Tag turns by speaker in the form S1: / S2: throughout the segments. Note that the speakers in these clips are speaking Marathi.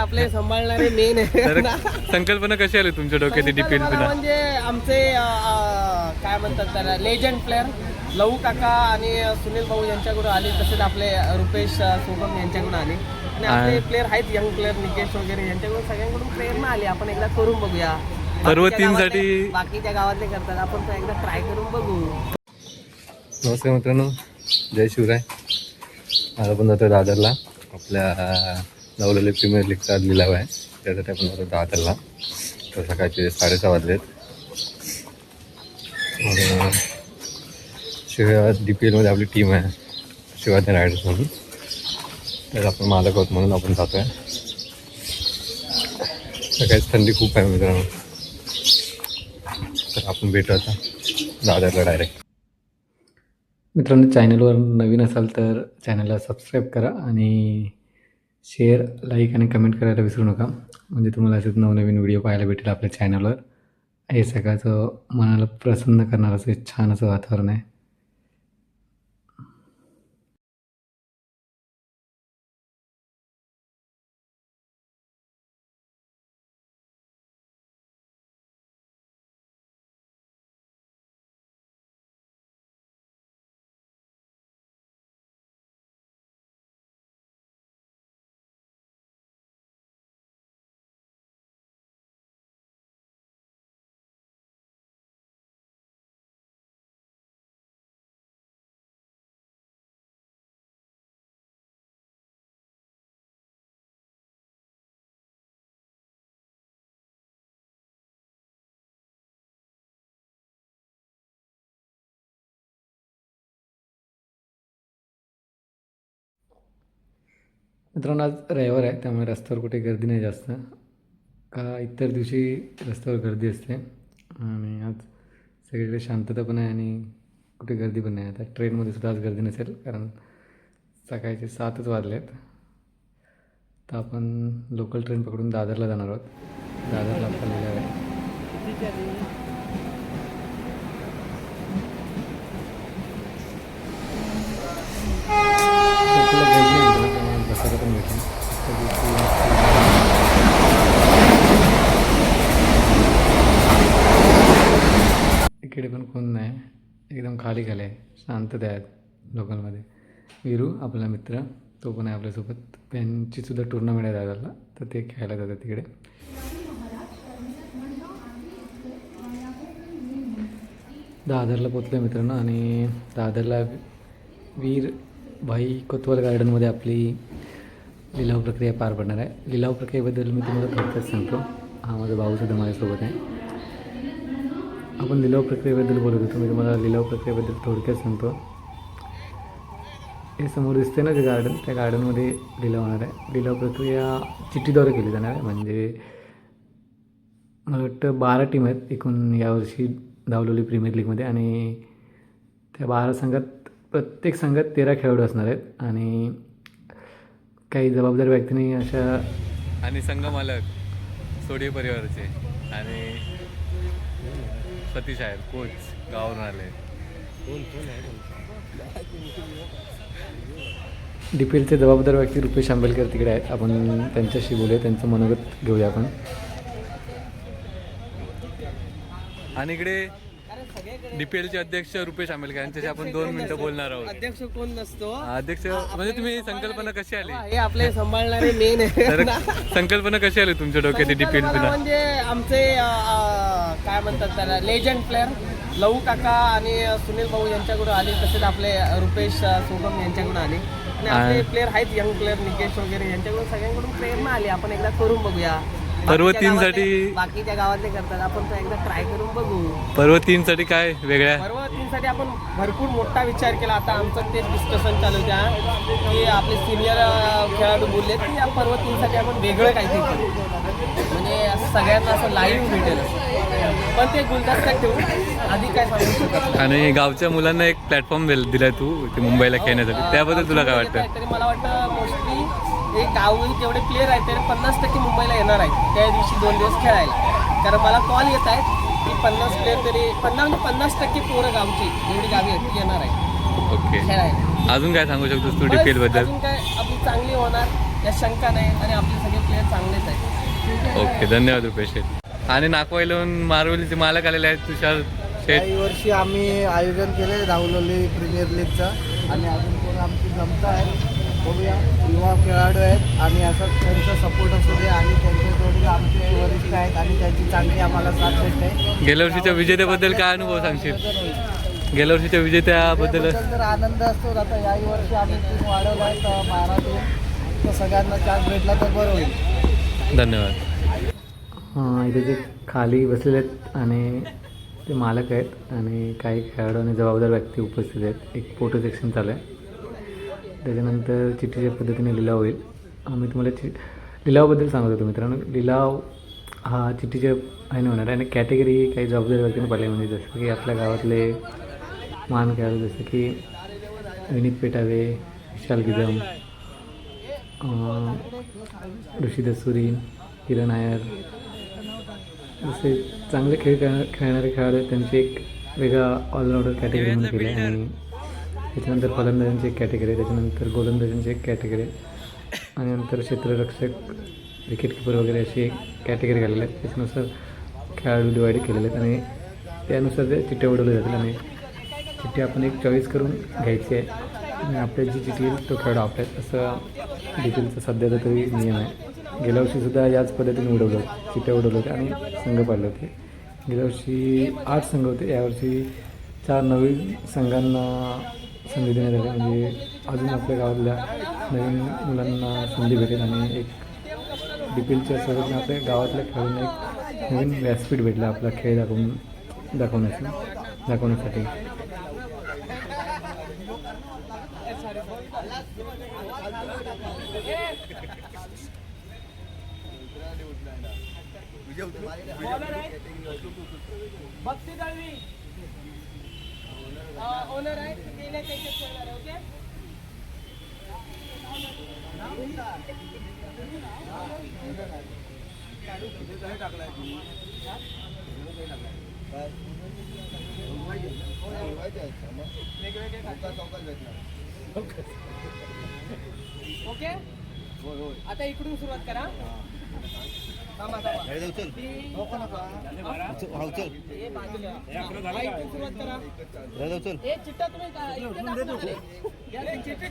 S1: आपले सांभाळणारे मेन आहे.
S2: तर संकल्पना कशी आली तुमच्या डोक्यात डीपीएल
S1: संकल्पना म्हणजे आमचे काय म्हणतात त्याला लेजंड प्लेअर लहू काका आणि सुनील भाऊ यांच्याकडून आले, तसेच आपले रुपेश सोबम यांच्याकडून आले आणि आपले प्लेअर आहेत यंग प्लेअर निकेश वगैरे यांच्याकडून सगळ्यांकडून प्रेरणा आली. आपण एकदा करून बघूया.
S2: सर्व टीमसाठी
S1: बाकीच्या गावातले करतात, आपण तो एकदा ट्राय करून बघू.
S2: नमस्कार मित्रांनो, जय शिवराय. आज आपण जातो दादरला. आपल्या लावलेले प्रीमियर लीगचा लिलाव आहे, त्यासाठी आपण जातो दादरला. तर सकाळचे 6:30 वाजलेत. शिवाय DPLमध्ये आपली टीम आहे, शिवाजी रायडर्स म्हणून. तर आपण मालक आहोत म्हणून आपण जातो आहे. सकाळीच थंडी खूप आहे मित्रांनो. तर आपण भेटू आता दादरला डायरेक्ट. मित्रांनो, चॅनलवर नवीन असाल तर चॅनलला सबस्क्राईब करा आणि शेअर, लाईक आणि कमेंट करायला विसरू नका. म्हणजे तुम्हाला असेच नवनवीन व्हिडिओ पाहायला भेटेल आपल्या चॅनलवर. हे सगळ्याचं मनाला प्रसन्न करणारं असं छान असं वातावरण आहे. मित्रांनो, आज रविवार आहे, त्यामुळे रस्त्यावर कुठे गर्दी नाही जास्त. का इतर दिवशी रस्त्यावर गर्दी असते आणि आज सगळीकडे शांतता पण आहे आणि कुठे गर्दी पण नाही. आता ट्रेनमध्ये सुद्धा आज गर्दी नसेल, कारण सकाळचे 7च वाजले आहेत. तर आपण लोकल ट्रेन पकडून दादरला जाणार आहोत. दादरला आपला लिलाव आहे. बसायला पण भेटेल. इकडे पण कोण नाही, एकदम खाली खाली आहे, शांतता आहेत लोकलमध्ये. वीरू आपला मित्र, तो पण आहे आपल्यासोबत. त्यांची सुद्धा टुर्नामेंट आहे दादरला, तर ते खेळायला जातात तिकडे. दादरला पोचलो आहे मित्रांनो. आणि दादरला वीर भाई कोतवाल गार्डनमध्ये आपली लिलाव प्रक्रिया पार पडणार आहे. लिलाव प्रक्रियेबद्दल मी तुम्हाला थोडक्यात सांगतो. हा माझा भाऊसुद्धा माझ्यासोबत आहे. आपण लिलाव प्रक्रियेबद्दल बोलत होतो. मी तुम्हाला लिलाव प्रक्रियेबद्दल थोडक्यात सांगतो. हे समोर दिसते ना जे गार्डन, त्या गार्डनमध्ये लिलाव होणार आहे. लिलाव प्रक्रिया चिठ्ठीद्वारे केली जाणार आहे. म्हणजे मला वाटतं 12 टीम आहेत एकूण यावर्षी धावलेली प्रीमियर लीगमध्ये. आणि त्या 12 संघात प्रत्येक संघात 13 खेळाडू असणार आहेत. आणि काही जबाबदार व्यक्तींनी अशा आणि संघ मालक सोडी परिवाराचे आणि सतीश आहेत, कोच गावावरून आले. DPLचे जबाबदार व्यक्ती रुपेश आंबेलकर तिकडे आहेत. आपण त्यांच्याशी बोलूया, त्यांचं मनोगत घेऊया आपण. आणि इकडे DPLचे अध्यक्ष रुपेश आंबेलकर यांच्याशी आपण 2 मिनिटं बोलणार आहोत.
S1: अध्यक्ष कोण नसतो,
S2: अध्यक्ष म्हणजे तुम्ही संकल्पना कशी आली?
S1: हे आपले सांभाळणारे मेन आहे.
S2: तर संकल्पना कशी आली तुमच्या डोक्यात DPL?
S1: म्हणजे आमचे काय म्हणतात त्याला लेजंड प्लेअर लहू काका आणि सुनील भाऊ यांच्याकडून आले, तसेच आपले रुपेश सोबम यांच्याकडून आले आणि आपले प्लेअर आहेत यंग प्लेअर निकेश वगैरे यांच्याकडून सगळ्यांकडून प्रेरणा आली. आपण एकदा करून बघूया.
S2: पर्व 3साठी
S1: बाकीच्या गावातले करतात, आपण तो एकदा ट्राय करून बघू.
S2: पर्व 3साठी काय वेगळ्या?
S1: पर्व 3साठी आपण भरपूर मोठा विचार केला. आता आमचं तेच डिस्कशन चालू होत्या की आपले सिनियर खेळाडू बोलले की या पर्व 3साठी आपण वेगळं काहीतरी करू, म्हणजे सगळ्यांना असं लाईव्ह भेटेल. पण ते गुलदस्त्यात ठेवून आधी काय सांगू शकत.
S2: आणि गावच्या मुलांना एक प्लॅटफॉर्म दिलाय तू ते मुंबईला खेळण्यासाठी, त्याबद्दल तुला काय वाटतं?
S1: तरी मला वाटतं मोस्टली हे गावी जेवढे प्लेअर आहेत ते 50% मुंबईला येणार आहेत त्या दिवशी 2 दिवस खेळायला. कारण मला कॉल येत आहेत की 50 प्लेअर तरी 50% पोरं गावची जेवढी गावी आहेत ती येणार आहेत
S2: ओके.
S1: खेळायला.
S2: अजून काय सांगू शकतोस तू DPL बद्दल?
S1: अजून काय आपली चांगली होणार या शंका नाही आणि आपले सगळे प्लेअर चांगले
S2: ओके, धन्यवाद रुपेश शेठ. आणि नागवाईलून मारवलीचे मालक आलेले आहेत तुषार शेठ.
S3: काही वर्षी आम्ही आयोजन केले धावलोली प्रीमियर लीगचं आणि अजून कोण आमची जमता आहे बघूया. युवा खेळाडू आहेत आणि असं त्यांचा सपोर्ट असू दे आणि त्यांच्या जोडीला आमचे वरिष्ठ आहेत आणि त्यांची चांगली आम्हाला साथ भेटते.
S2: गेल्या वर्षीच्या विजेत्याबद्दल काय अनुभव सांगशील? गेल्या वर्षीच्या विजेत्याबद्दल
S3: तर आनंद असतो. आता याही वर्षी आम्ही टीम वाढवला आहे तर महाराष्ट्र तर सगळ्यांना चान्स भेटला तर बरं होईल.
S2: धन्यवाद. हां, इथे जे खाली बसलेले आहेत आणि ते मालक आहेत आणि काही खेळाडू आणि जबाबदार व्यक्ती उपस्थित आहेत. एक फोटो सेक्शन चालू आहे. त्याच्यानंतर चिठ्ठीच्या पद्धतीने लिलाव होईल. मी तुम्हाला लिलावाबद्दल सांगत होतो मित्रांनो. लिलाव हा चिठ्ठीच्या आहे होणार आहे आणि कॅटेगरी काही जबाबदार व्यक्तीने पाहिजे, म्हणजे जसं की आपल्या गावातले मान खेळाडू जसं की विनीत पेटावे, विशाल गिदम, ऋषी दसुरी, किरण नायर, जसे चांगले खेळणारे खेळाडू आहेत त्यांची एक वेगळा ऑलराऊंडर कॅटेगरीमध्ये केलं आहे. आणि त्याच्यानंतर फलंदाजांची एक कॅटेगरी आहे, त्याच्यानंतर गोलंदाजांची एक कॅटेगरी आहे आणि नंतर क्षेत्ररक्षक, विकेट किपर वगैरे अशी एक कॅटेगरी घालेली आहेत. त्याच्यानुसार खेळाडू डिवाईड केलेले आहेत आणि त्यानुसार ते चिठ्ठ्या उडवले जातील आणि चिठ्ठी आपण एक चॉईस करून घ्यायची आहे आणि आपल्या जी चिठ्ठी येईल तो खेळाडू आपल्यात, असं डिटेलचा सध्याचा तरी नियम आहे. गेल्या वर्षीसुद्धा याच पद्धतीने उडवलं, चिठ्ठ्या उडवलं होते आणि संघ पाडले होते. गेल्या वर्षी 8 संघ होते, यावर्षी 4 नवीन संघांना संधी देण्यात आली, म्हणजे अजून आपल्या गावातल्या नवीन मुलांना संधी भेटेल आणि एक DPLच्या सोबत आपल्या गावातल्या खेळाडूंना एक नवीन व्यासपीठ भेटलं आपला खेळ दाखवण्यासाठी.
S1: ओनर आहे गेले त्याच्यात खेळणार आहे. ओके ओके, आता इकडून सुरुवात करा. सुरुवात करा.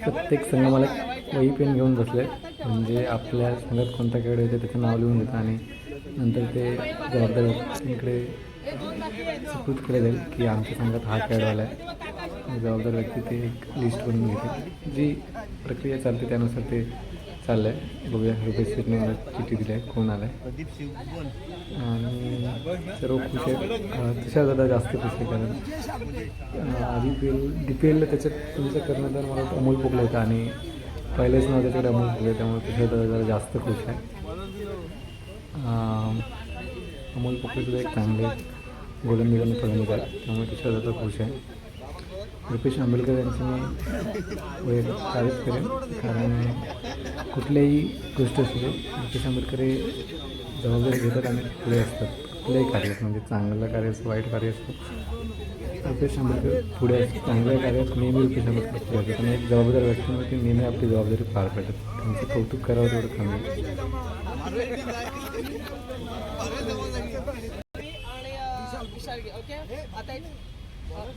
S2: प्रत्येक संघ मला वही पेन घेऊन बसले, म्हणजे आपल्या संघात कोणता खेळ येतो त्याचं नाव लिहून घेतं आणि नंतर ते जबाबदार व्यक्तीकडे सुपूर्द केलं जाईल की आमच्या संघात हा खेळ आला आहे. जबाबदार व्यक्ती ते एक लिस्ट बनवून घेते. जी प्रक्रिया चालते त्यानुसार ते चाललं आहे. बघूया रुपेश शेठने मला चिठ्ठी दिली आहे, कोण आला आहे आणि सर्व खुश आहेत. तुषार दादा जास्त खुश आहे कारण DPL त्याच्यात तुमचं कर्णधार मला वाटतं अमोल पोकले होता आणि पहिलेच नाव त्याच्याकडे अमोल पोकले, त्यामुळे तुषार दादा जरा जास्त खुश आहे. अमोल पोकलेसुद्धा एक चांगले गोलंदाजांना फलंदाज आहे, त्यामुळे तुषार दादा खुश आहे. रुपेश आंबेडकर यांचं मी तारीफ करेन कारण कुठल्याही गोष्ट असू दे रुपेश आंबेडकर हे जबाबदारी घेतात आणि पुढे असतात. कुठल्याही कार्यात, म्हणजे चांगलं कार्य असो वाईट कार्य असो, रुपेश आंबेडकर पुढे असतात. चांगल्या कार्यात नेहमी रुपेश आंबेडकर पुढे असतात आणि एक जबाबदार व्यक्तीमध्ये नेहमी आपली जबाबदारी पार पाडतात. त्यांचं कौतुक करावं तेवढं कमी आहे.
S1: ओके आता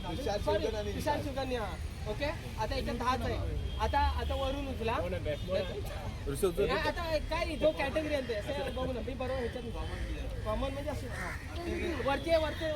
S1: विशाल सुकन्या. ओके आता इथे 10च आहे. आता वरून उचला. आता काय जो कॅटेगरी आहे ते बघू ना. मी बरोबर ह्याच्यात कॉमन म्हणजे असं वरचे वरच्या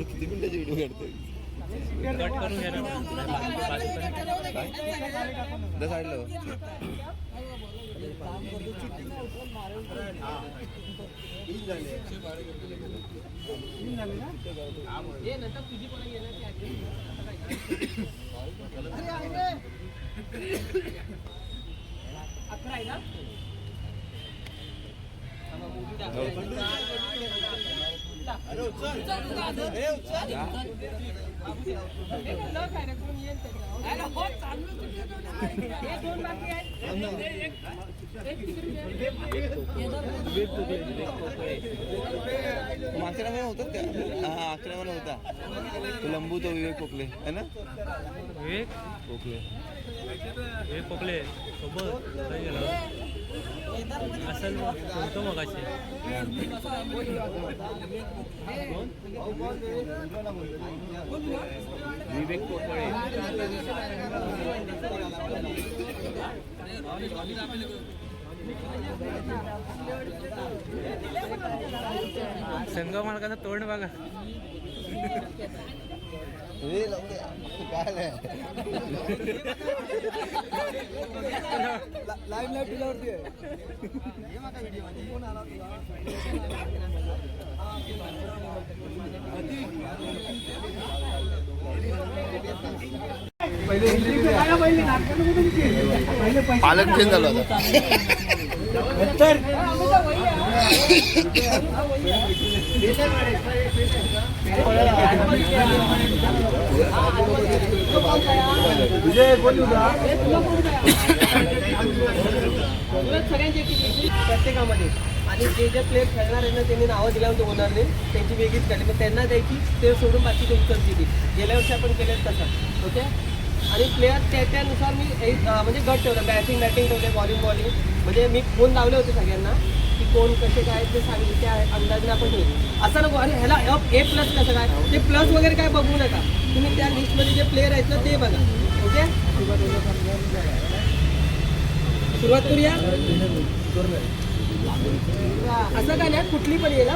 S3: किती मिनिटाची व्हिडिओ काढतोय
S1: अकरा आहे ना.
S4: मागच्या टायमाला होतात का? हा मागच्या टायमाला होता तो लंबू तो विवेक कोकले है ना
S5: विवेक
S4: कोकले
S5: कोकले सोबत असेल होतो मगाशी
S4: विवेक कोकळे
S5: संघ मालकाचं तोंड बघा
S4: काय
S3: लाईव्ह तुझ्यावरती आहे.
S4: पालक चेंज झाला होता
S1: प्रत्येकामध्ये आणि जे जे प्लेयर खेळणार आहे ना त्यांनी नावं दिल्यानंतर होणार नाही त्यांची वेगळीच काढली मग त्यांना द्यायची ते सोडून बाकीचे उत्तर दिली गेल्या वर्षी आपण केलेच तसं ओके आणि प्लेयर त्यानुसार मी म्हणजे गट ठेवलं बॅटिंग ठेवले बॉलिंग म्हणजे मी फोन लावले होते सगळ्यांना की कोण कसे काय ते सांगितले त्या अंदाजाने आपण ठेवले असं नको अरे ह्याला A+ कसं काय ते प्लस वगैरे काय बघू नका तुम्ही त्या लिस्टमध्ये जे प्लेयर आहेत ना ते बघा ओके सुरुवात करूया असं काय नाही कुठली पण येईल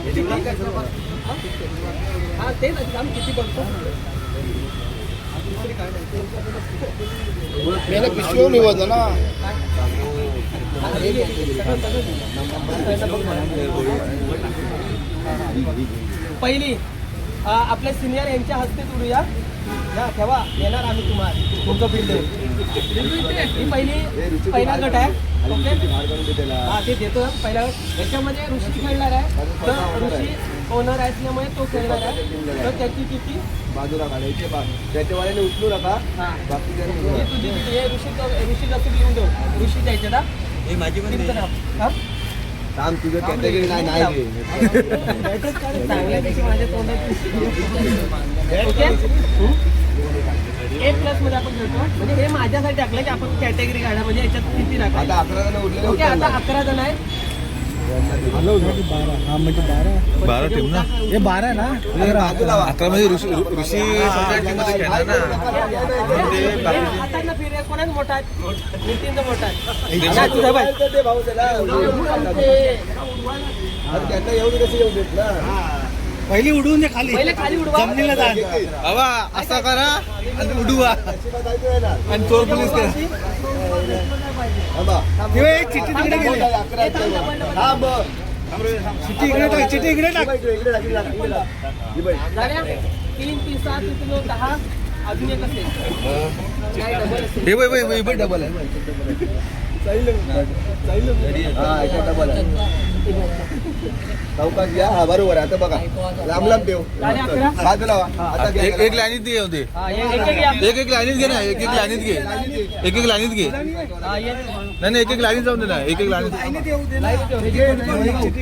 S1: हा तेच आम्ही किती बघतो
S4: पिशवी निवडतो ना
S1: पहिली आपल्या सिनियर यांच्या हस्ते तुडूया या ठेवा येणार आम्ही तुम्हाला तुमचं फील्ड ही पहिला गट आहे ओके हा ते देतो पहिला याच्यामध्ये ऋषी खेळणार आहे तर ऋषी ओनर असल्यामुळे तो खेळणार आहे तर त्याची किती
S4: बाजूला काढायचे त्याच्यावाल्याने उचलू नका बाकी
S1: ही तुझी किती हे ऋषी जसं लिहून देऊ ऋषी द्यायचे ना
S5: हे माझी पण
S4: काम तुझं कॅटेगरी नाही
S1: चांगल्यापैकी माझ्या तोंडात ओके A+ मध्ये आपण खेळतो म्हणजे हे माझ्यासाठी टाकलं की आपण कॅटेगरी काढा म्हणजे याच्यात किती राखा
S4: आता 11 जण उरलेले
S1: ओके आता 11 जण आहे
S4: 12 टीम ना
S3: हे 12 ना
S4: 11 मध्ये ऋषी मध्ये खेळणार ना
S1: आता ना फिर कोणाच मोठा आहे नितीनचा मोठा आहे तुझा बाय
S4: त्यांना एवढी कशी येऊ देत ना
S3: पहिली उडवून दे खाली
S1: पहिले खाली उडवा
S3: जमिनीला जा
S4: बाबा असा करा आणि उडवा आणि चोर पोलीस
S3: चिठ्ठी तिकडे गेली चिठ्ठी इकडे टाक
S1: झाल्या 3 3 7 3 10 अजून एक असेल काय डबल असेल
S4: हे बाई डबल आहे डबल आहे चौकात घ्या हा बरोबर आहे आता बघा लांब देऊ
S1: झाले 11
S4: बाजूला आता एक लाईनीत घे होते
S1: हा एक
S4: लाईनीत घे ना एक लाईनीत घे एक लाईनीत घे
S1: हा ये
S4: नाही एक लाईनीत जाऊन दे ना एक लाईनीत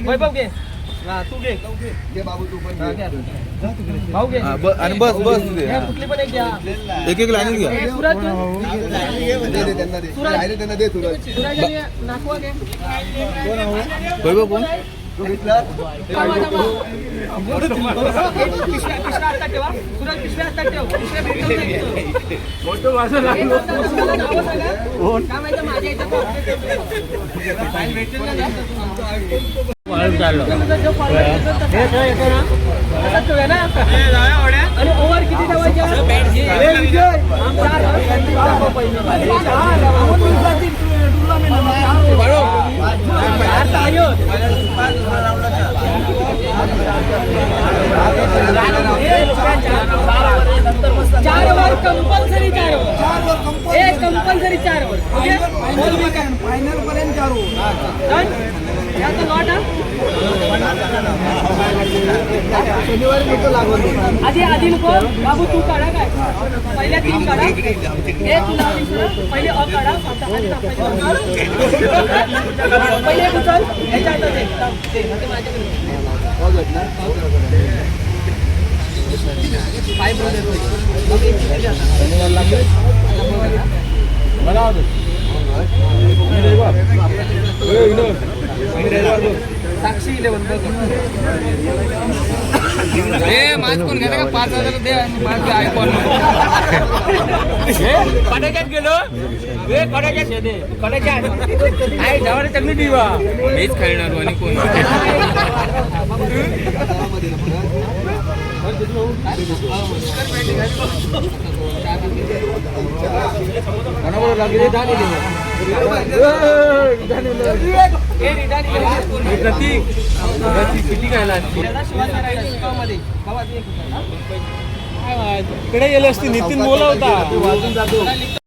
S1: वैभव घे हा तू घे
S4: घे बाबू तू पण
S1: भाऊ घे
S4: आणि बस
S1: घ्या, कुठली पण एक घ्या
S4: एक लाईनीत घ्या
S1: हे सूरज
S4: दे त्यांना दे त्यांना दे तुला
S1: सूरज आणि नाकवा घे
S4: वैभव कोण तू घेतला
S1: पिशव्या हातात ठेवा सूरज पिशव्या हातात ठेव पिशव्या भेटून नाही फोटो वाजून लागलो काय माहिती माझ्या याच्यात फाईल भेटेल ना आणि ओव्हर किती चार ओव्हर कंपल्सरी 4 ओव्हर कंपल्सरी 4 वर
S3: फायनल पर्यंत 4
S1: लॉट
S3: शनिवारी नको लागून
S1: आधी नको बाबू तू काढा काय पहिल्या 3 काढा हे तुला पहिले अ काढा पहिले उचल याच्या हातात दे काय ब्रदर साक्षी 11 माझ कोण घ्या का 5,000 दे माझ आयफोन कडाक्यात गेलो कडाक्यात आहे जावाने चांगली दिवा मीच खेळणार आणि कोण किती खायला इकडे गेले असते नितीन बोला होता